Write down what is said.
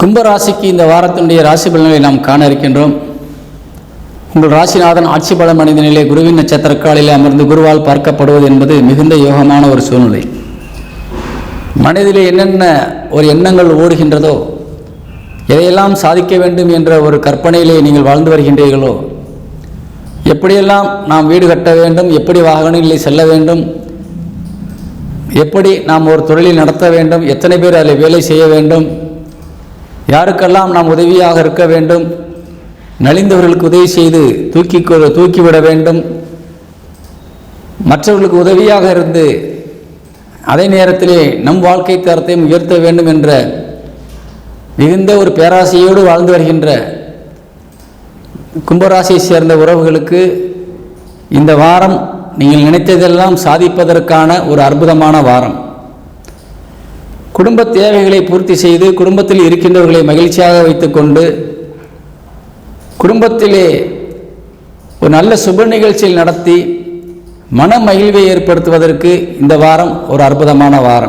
கும்பராசிக்கு இந்த வாரத்தினுடைய ராசி பலன்களை நாம் காண இருக்கின்றோம். உங்கள் ராசிநாதன் ஆட்சி பலம் அடைந்த நிலை குருவின் நட்சத்திரக்காலில் அமர்ந்து குருவால் பார்க்கப்படுவது என்பது மிகுந்த யோகமான ஒரு சூழ்நிலை. மனதிலே என்னென்ன ஒரு எண்ணங்கள் ஓடுகின்றதோ, எதையெல்லாம் சாதிக்க வேண்டும் என்ற ஒரு கற்பனையிலே நீங்கள் வாழ்ந்து வருகின்றீர்களோ, எப்படியெல்லாம் நாம் வீடு கட்ட வேண்டும், எப்படி வாகனங்களில் செல்ல வேண்டும், எப்படி நாம் ஒரு தொழிலை நடத்த வேண்டும், எத்தனை பேர் அதில் வேலை செய்ய வேண்டும், யாருக்கெல்லாம் நாம் உதவியாக இருக்க வேண்டும், நலிந்தவர்களுக்கு உதவி செய்து தூக்கிவிட வேண்டும், மற்றவர்களுக்கு உதவியாக இருந்து அதே நேரத்திலே நம் வாழ்க்கை தரத்தையும் உயர்த்த வேண்டும் என்ற மிகுந்த ஒரு பேராசையோடு வாழ்ந்து வருகின்ற கும்பராசியை சேர்ந்த உறவுகளுக்கு இந்த வாரம் நீங்கள் நினைத்ததெல்லாம் சாதிப்பதற்கான ஒரு அற்புதமான வாரம். குடும்ப தேவைகளை பூர்த்தி செய்து குடும்பத்தில் இருக்கின்றவர்களை மகிழ்ச்சியாக வைத்துக்கொண்டு குடும்பத்திலே ஒரு நல்ல சுப நிகழ்ச்சியில் நடத்தி மன மகிழ்வை ஏற்படுத்துவதற்கு இந்த வாரம் ஒரு அற்புதமான வாரம்.